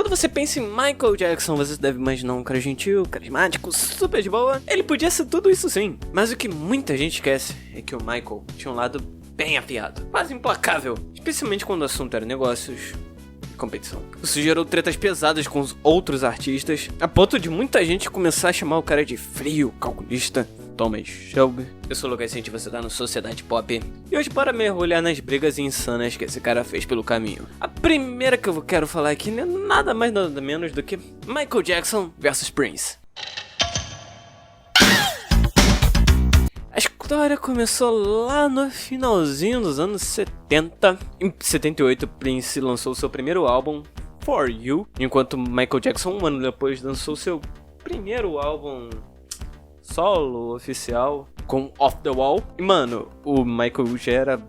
Quando você pensa em Michael Jackson, você deve imaginar um cara gentil, carismático, super de boa. Ele podia ser tudo isso sim, mas o que muita gente esquece é que o Michael tinha um lado bem afiado, quase implacável, especialmente quando o assunto era negócios e competição. Isso gerou tretas pesadas com os outros artistas, a ponto de muita gente começar a chamar o cara de frio, calculista, Thomas Shelby. Eu sou o Lucas Cinti, você tá no Sociedade Pop. E hoje para mergulhar nas brigas insanas que esse cara fez pelo caminho. A primeira que eu quero falar aqui não é nada mais nada menos do que Michael Jackson vs Prince. A história começou lá no finalzinho dos anos 70. Em 78, Prince lançou seu primeiro álbum, For You, enquanto Michael Jackson, um ano depois, lançou seu primeiro álbum solo oficial com Off the Wall. E mano, o Michael já era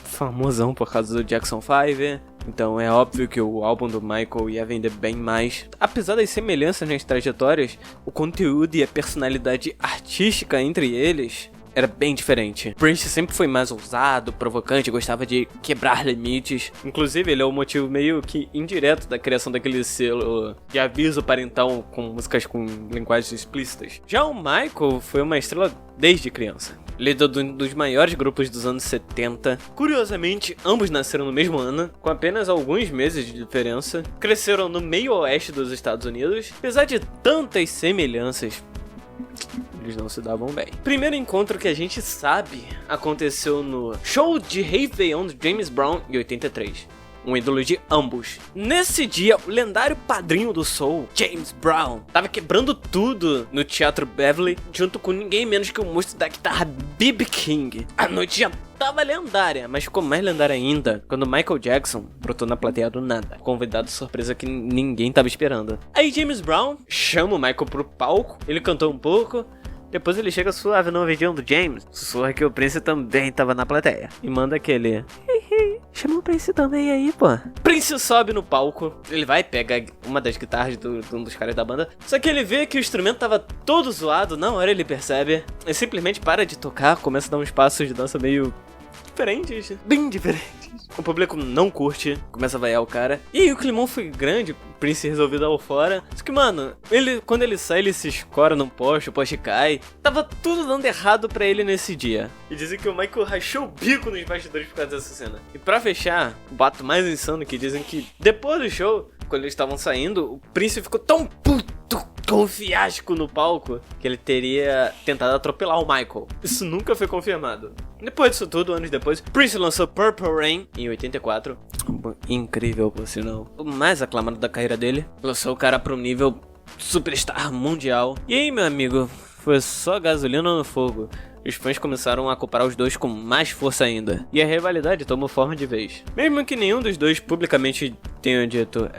famosão por causa do Jackson 5, então é óbvio que o álbum do Michael ia vender bem mais. Apesar das semelhanças nas trajetórias, o conteúdo e a personalidade artística entre eles era bem diferente. Prince sempre foi mais ousado, provocante, gostava de quebrar limites. Inclusive, ele é o motivo meio que indireto da criação daquele selo de aviso parental com músicas com linguagens explícitas. Já o Michael foi uma estrela desde criança. Líder dos maiores grupos dos anos 70. Curiosamente, ambos nasceram no mesmo ano, com apenas alguns meses de diferença. Cresceram no meio oeste dos Estados Unidos. Apesar de tantas semelhanças, eles não se davam bem. Primeiro encontro que a gente sabe aconteceu no show de Réveillon de James Brown em 83. Um ídolo de ambos. Nesse dia, o lendário padrinho do soul, James Brown, tava quebrando tudo no Teatro Beverly, junto com ninguém menos que o monstro da guitarra B.B. King. A noite já tava lendária, mas ficou mais lendária ainda quando Michael Jackson brotou na plateia do nada, convidado surpresa que ninguém tava esperando. Aí James Brown chama o Michael pro palco, ele cantou um pouco. Depois ele chega suave no ouvidinho do James, sussurra que o Prince também tava na plateia e manda aquele: chama o Prince também aí, pô. Prince sobe no palco, ele vai pegar uma das guitarras de um dos caras da banda, só que ele vê que o instrumento tava todo zoado. Na hora ele percebe, ele simplesmente para de tocar, começa a dar uns passos de dança meio diferentes, bem diferentes. O público não curte, começa a vaiar o cara. E aí o climão foi grande, o Prince resolveu dar o fora. Só que, mano, quando ele sai, ele se escora num poste, o poste cai. Tava tudo dando errado pra ele nesse dia. E dizem que o Michael rachou o bico nos bastidores por causa dessa cena. E pra fechar, o bato mais insano que dizem que depois do show, quando eles estavam saindo, o Prince ficou tão puto com um fiasco no palco que ele teria tentado atropelar o Michael. Isso nunca foi confirmado. Depois disso tudo, anos depois, Prince lançou Purple Rain em 84. Incrível, por sinal. O mais aclamado da carreira dele. Lançou o cara para um nível superstar mundial. E aí, meu amigo, foi só gasolina no fogo. Os fãs começaram a comparar os dois com mais força ainda. E a rivalidade tomou forma de vez. Mesmo que nenhum dos dois publicamente tenha dito: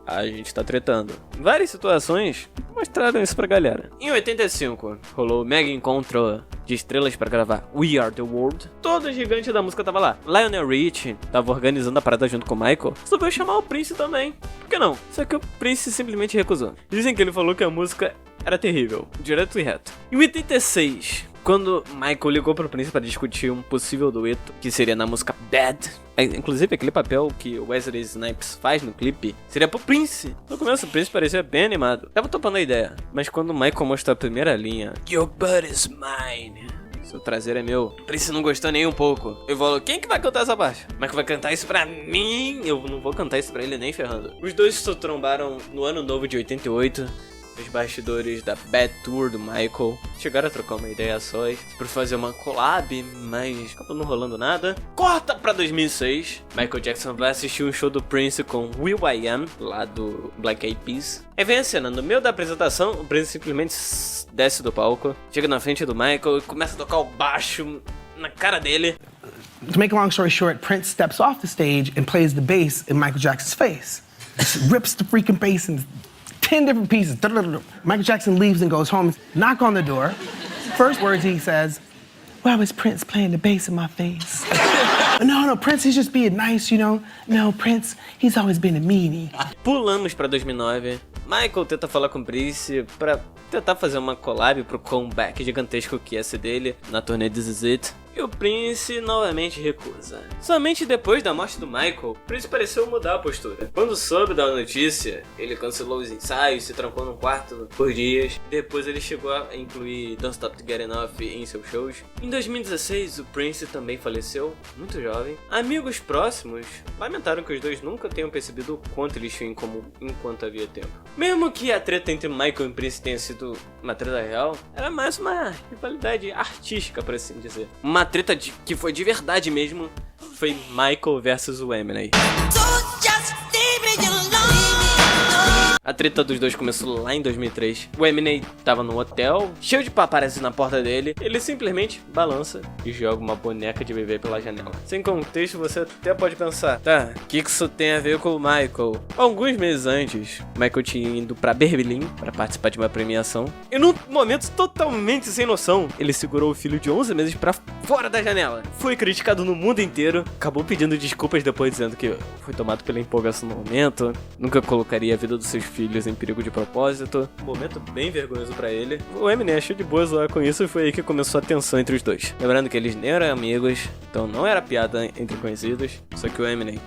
a gente tá tretando. Várias situações mostraram isso pra galera. Em 85, rolou o mega encontro de estrelas pra gravar We Are The World. Todo gigante da música tava lá. Lionel Richie tava organizando a parada junto com o Michael. Resolveu chamar o Prince também. Por que não? Só que o Prince simplesmente recusou. Dizem que ele falou que a música era terrível, direto e reto. Em 86... quando Michael ligou pro Prince para discutir um possível dueto, que seria na música Bad, inclusive aquele papel que o Wesley Snipes faz no clipe, seria pro Prince. No começo o Prince parecia bem animado, tava topando a ideia, mas quando o Michael mostrou a primeira linha, Your butt is mine, seu traseiro é meu, o Prince não gostou nem um pouco. Eu falou: quem que vai cantar essa parte? Michael vai cantar isso pra mim? Eu não vou cantar isso pra ele nem ferrando. Os dois se trombaram no ano novo de 88, os bastidores da Bad Tour do Michael. Chegaram a trocar uma ideia sós por fazer uma collab, mas acabou não rolando nada. Corta pra 2006. Michael Jackson vai assistir um show do Prince com Will I Am, lá do Black Eyed Peas. Aí vem a cena, no meio da apresentação, o Prince simplesmente desce do palco, chega na frente do Michael e começa a tocar o baixo na cara dele. To make a long story short, Prince steps off the stage and plays the bass in Michael Jackson's face. Rips the freaking bass in 10 different pieces. Michael Jackson leaves and goes home. Knock on the door. First words he says, "Why was Prince playing the bass in my face?" No, Prince, he's just being nice, you know? No, Prince, he's always been a meanie. Pulamos pra 2009. Michael tenta falar com o Prince pra tentar fazer uma collab pro comeback gigantesco que ia ser dele na turnê This Is It. e o Prince novamente recusa. Somente depois da morte do Michael, o Prince pareceu mudar a postura. Quando soube da notícia, ele cancelou os ensaios, se trancou num quarto por dias. Depois ele chegou a incluir Don't Stop to Get Enough em seus shows. Em 2016, o Prince também faleceu, muito jovem. Amigos próximos lamentaram que os dois nunca tenham percebido o quanto eles tinham em comum enquanto havia tempo. Mesmo que a treta entre Michael e Prince tenha sido uma treta real, era mais uma rivalidade artística, por assim dizer. Uma treta que foi de verdade mesmo, foi Michael versus o Eminem. A treta dos dois começou lá em 2003. O Eminem tava num hotel, cheio de paparazzi na porta dele. Ele simplesmente balança e joga uma boneca de bebê pela janela. Sem contexto, você até pode pensar, tá, o que isso tem a ver com o Michael? Alguns meses antes, Michael tinha ido pra Berlim para participar de uma premiação. E num momento totalmente sem noção, ele segurou o filho de 11 meses pra fora da janela. Foi criticado no mundo inteiro. Acabou pedindo desculpas depois, dizendo que foi tomado pela empolgação no momento. Nunca colocaria a vida dos seus filhos em perigo de propósito. Um momento bem vergonhoso pra ele. O Eminem achou de boa zoar com isso e foi aí que começou a tensão entre os dois. Lembrando que eles nem eram amigos, então não era piada entre conhecidos. Só que o Eminem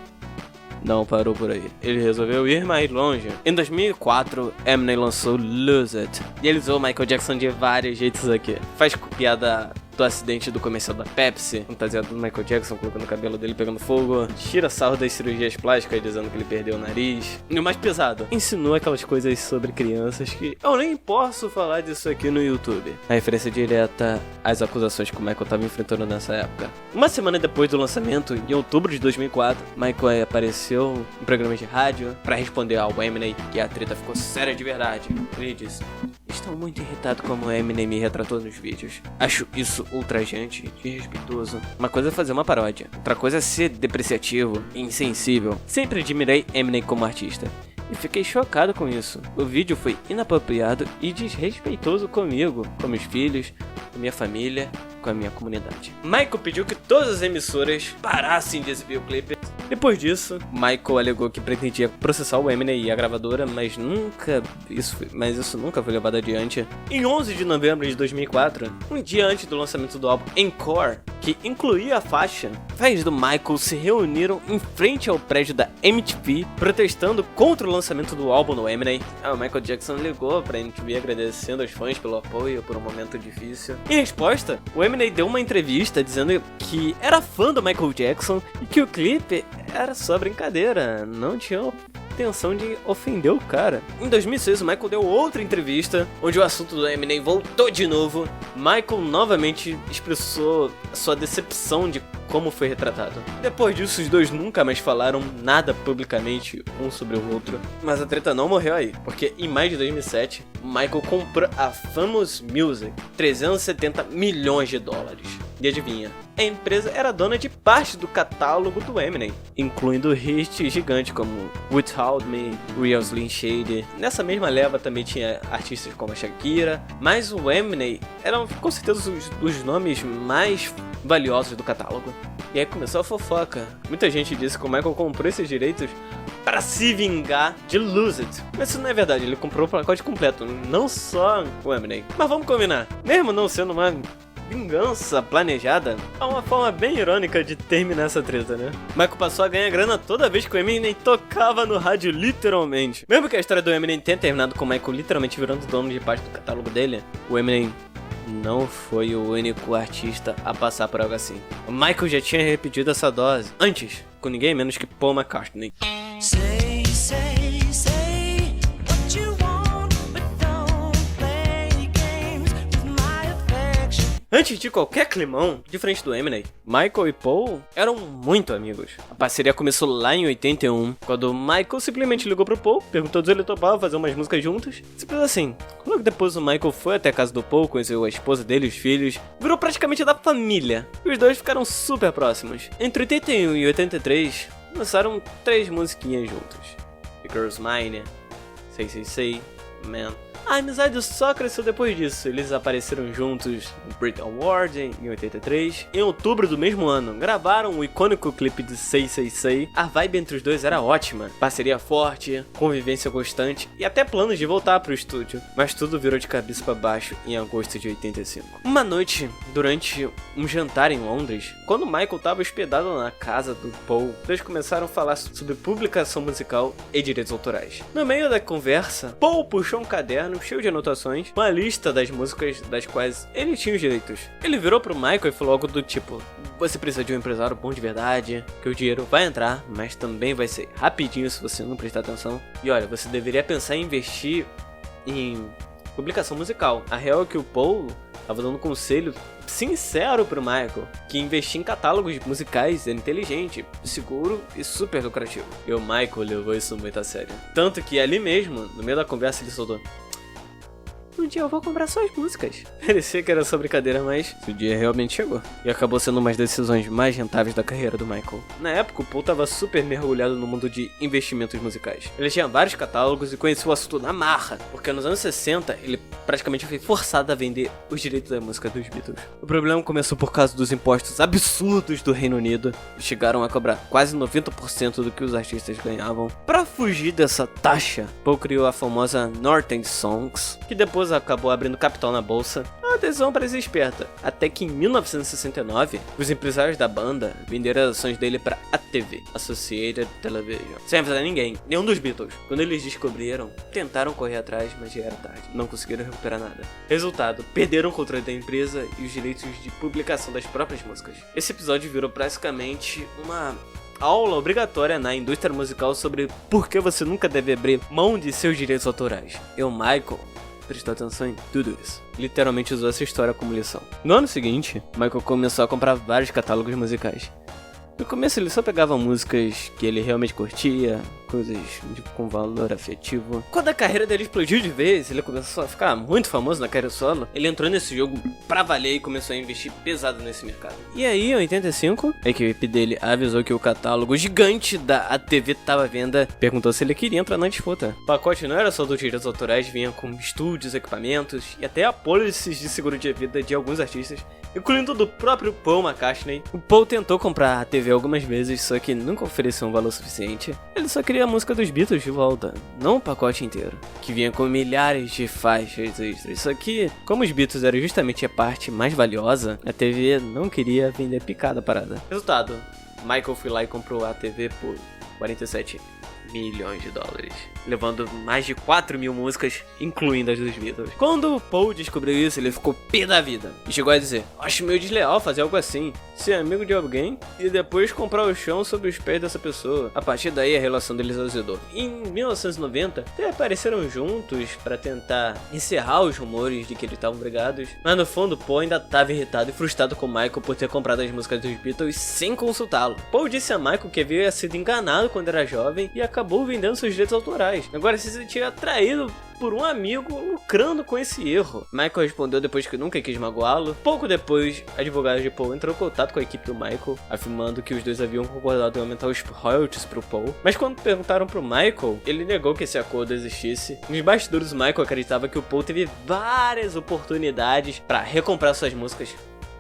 não parou por aí. Ele resolveu ir mais longe. Em 2004, Eminem lançou Lose It. E ele usou Michael Jackson de vários jeitos aqui. Faz piada do acidente do comercial da Pepsi, fantasiado do Michael Jackson, colocando o cabelo dele pegando fogo, tira sarro das cirurgias plásticas, dizendo que ele perdeu o nariz. E o mais pesado, ensinou aquelas coisas sobre crianças que eu nem posso falar disso aqui no YouTube. A referência direta às acusações que o Michael estava enfrentando nessa época. Uma semana depois do lançamento, em outubro de 2004, Michael apareceu em programas de rádio para responder ao Eminem que a treta ficou séria de verdade. Ele disse: "Estou muito irritado como o Eminem me retratou nos vídeos. Acho isso ultrajante e irrespeitoso. Uma coisa é fazer uma paródia, outra coisa é ser depreciativo e insensível. Sempre admirei Eminem como artista e fiquei chocado com isso. O vídeo foi inapropriado e desrespeitoso comigo, com meus filhos, com minha família, com a minha comunidade." Michael pediu que todas as emissoras parassem de exibir o clipe. Depois disso, Michael alegou que pretendia processar o Eminem e a gravadora, mas isso nunca foi levado adiante. Em 11 de novembro de 2004, um dia antes do lançamento do álbum Encore, que incluía a faixa, fãs do Michael se reuniram em frente ao prédio da MTV, protestando contra o lançamento do álbum do Eminem. O Michael Jackson ligou pra MTV agradecendo aos fãs pelo apoio por um momento difícil. Em resposta, o Eminem deu uma entrevista dizendo que era fã do Michael Jackson e que o clipe era só brincadeira, não tinha intenção de ofender o cara. Em 2006, o Michael deu outra entrevista, onde o assunto do Eminem voltou de novo. Michael novamente expressou sua decepção de como foi retratado. Depois disso, os dois nunca mais falaram nada publicamente um sobre o outro. Mas a treta não morreu aí, porque em maio de 2007, Michael comprou a Famous Music, 370 milhões de dólares. E adivinha? A empresa era dona de parte do catálogo do Eminem, incluindo hits gigantes como Without Me, Real Slim Shady. Nessa mesma leva também tinha artistas como a Shakira, mas o Eminem era com certeza os nomes mais valiosos do catálogo. E aí começou a fofoca. Muita gente disse que o Michael comprou esses direitos para se vingar de Lose It. Mas isso não é verdade, ele comprou o pacote completo, não só o Eminem. Mas vamos combinar, mesmo não sendo uma vingança planejada, é uma forma bem irônica de terminar essa treta, né? Michael passou a ganhar grana toda vez que o Eminem tocava no rádio, literalmente. Mesmo que a história do Eminem tenha terminado com o Michael literalmente virando dono de parte do catálogo dele, o Eminem não foi o único artista a passar por algo assim. O Michael já tinha repetido essa dose antes, com ninguém menos que Paul McCartney. Antes de qualquer climão, diferente do Eminem, Michael e Paul eram muito amigos. A parceria começou lá em 81, quando Michael simplesmente ligou pro Paul, perguntou se ele topava fazer umas músicas juntos. Simples assim. Logo depois o Michael foi até a casa do Paul, conheceu a esposa dele e os filhos, virou praticamente da família. E os dois ficaram super próximos. Entre 81 e 83, lançaram 3 musiquinhas juntos: The Girl's Mine, Say Say Say Man. A amizade só cresceu depois disso. Eles apareceram juntos no Brit Award em 83. Em outubro do mesmo ano, gravaram o icônico clipe de Say Say Say. A vibe entre os dois era ótima. Parceria forte, convivência constante e até planos de voltar pro estúdio. Mas tudo virou de cabeça para baixo em agosto de 85. Uma noite, durante um jantar em Londres, quando Michael estava hospedado na casa do Paul, eles começaram a falar sobre publicação musical e direitos autorais. No meio da conversa, Paul puxou um caderno cheio de anotações, uma lista das músicas das quais ele tinha os direitos. Ele virou pro Michael e falou algo do tipo: você precisa de um empresário bom de verdade, que o dinheiro vai entrar, mas também vai ser rapidinho se você não prestar atenção. E olha, você deveria pensar em investir em publicação musical. A real é que o Paul estava dando um conselho sincero pro Michael, que investir em catálogos musicais é inteligente, seguro e super lucrativo. E o Michael levou isso muito a sério. Tanto que ali mesmo, no meio da conversa, ele soltou: um dia eu vou comprar suas músicas. Parecia que era só brincadeira, mas o dia realmente chegou. E acabou sendo uma das decisões mais rentáveis da carreira do Michael. Na época, o Paul tava super mergulhado no mundo de investimentos musicais. Ele tinha vários catálogos e conhecia o assunto na marra, porque nos anos 60, ele praticamente foi forçado a vender os direitos da música dos Beatles. O problema começou por causa dos impostos absurdos do Reino Unido. Eles chegaram a cobrar quase 90% do que os artistas ganhavam. Pra fugir dessa taxa, Paul criou a famosa North End Songs, que depois acabou abrindo capital na bolsa. Uma decisão parecia esperta, até que em 1969, os empresários da banda venderam as ações dele para a ATV, Associated Television, sem avisar ninguém, nenhum dos Beatles. Quando eles descobriram, tentaram correr atrás, mas já era tarde, não conseguiram recuperar nada. Resultado, perderam o controle da empresa e os direitos de publicação das próprias músicas. Esse episódio virou praticamente uma aula obrigatória na indústria musical sobre por que você nunca deve abrir mão de seus direitos autorais. E o Michael prestou atenção em tudo isso. Literalmente usou essa história como lição. No ano seguinte, Michael começou a comprar vários catálogos musicais. No começo ele só pegava músicas que ele realmente curtia, coisas com valor afetivo. Quando a carreira dele explodiu de vez, ele começou a ficar muito famoso na carreira solo, ele entrou nesse jogo pra valer e começou a investir pesado nesse mercado. E aí, em 85, a equipe dele avisou que o catálogo gigante da ATV tava à venda, perguntou se ele queria entrar na disputa. O pacote não era só dos direitos autorais, vinha com estúdios, equipamentos e até apólices de seguro de vida de alguns artistas, incluindo do próprio Paul McCartney. O Paul tentou comprar a TV algumas vezes, só que nunca ofereceu um valor suficiente. Ele só queria a música dos Beatles de volta, não o pacote inteiro, que vinha com milhares de faixas extras. Só que, como os Beatles eram justamente a parte mais valiosa, a TV não queria vender picada a parada. Resultado, Michael foi lá e comprou a TV por 47 milhões de dólares, levando mais de 4 mil músicas, incluindo as dos Beatles. Quando o Paul descobriu isso, ele ficou pé da vida e chegou a dizer: acho meio desleal fazer algo assim, ser amigo de alguém e depois comprar o chão sob os pés dessa pessoa. A partir daí a relação deles azedou. Em 1990, eles apareceram juntos para tentar encerrar os rumores de que eles estavam brigados, mas no fundo Paul ainda estava irritado e frustrado com Michael por ter comprado as músicas dos Beatles sem consultá-lo. Paul disse a Michael que havia sido enganado quando era jovem e acabou vendendo seus direitos autorais. Agora se sentia atraído por um amigo lucrando com esse erro. Michael respondeu depois que nunca quis magoá-lo. Pouco depois, advogado de Paul entrou em contato com a equipe do Michael, afirmando que os dois haviam concordado em aumentar os royalties pro Paul. Mas quando perguntaram pro Michael, ele negou que esse acordo existisse. Nos bastidores, Michael acreditava que o Paul teve várias oportunidades para recomprar suas músicas,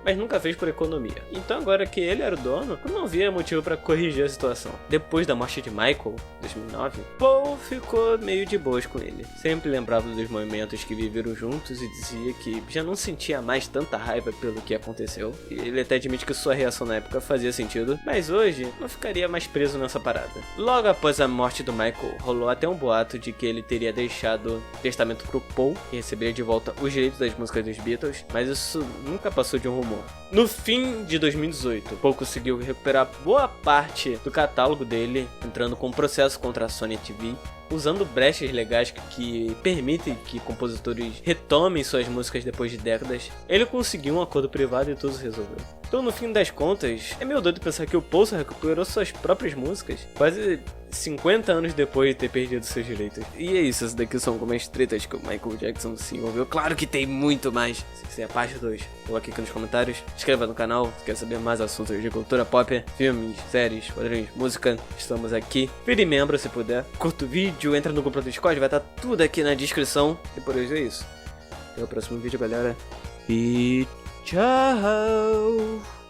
mas nunca fez por economia. Então agora que ele era o dono, não via motivo para corrigir a situação. Depois da morte de Michael, em 2009, Paul ficou meio de boas com ele. Sempre lembrava dos momentos que viveram juntos e dizia que já não sentia mais tanta raiva pelo que aconteceu. E ele até admite que sua reação na época fazia sentido, mas hoje não ficaria mais preso nessa parada. Logo após a morte do Michael, rolou até um boato de que ele teria deixado testamento pro Paul e receberia de volta os direitos das músicas dos Beatles, mas isso nunca passou de um rumor. No fim de 2018, Paul conseguiu recuperar boa parte do catálogo dele, entrando com um processo contra a Sony TV, usando brechas legais que permitem que compositores retomem suas músicas depois de décadas. Ele conseguiu um acordo privado e tudo se resolveu. Então, no fim das contas, é meio doido pensar que o Paulson recuperou suas próprias músicas quase 50 anos depois de ter perdido seus direitos. E é isso, essas daqui são algumas tretas que o Michael Jackson se envolveu. Claro que tem muito mais. Se quiser a parte 2, coloque aqui nos comentários. Se inscreva no canal se quer saber mais assuntos de cultura pop, filmes, séries, quadrinhos, música. Estamos aqui. Vire membro se puder. Curta o vídeo, entra no grupo do Discord, vai estar tudo aqui na descrição. E por hoje é isso. Até o próximo vídeo, galera. E tchau!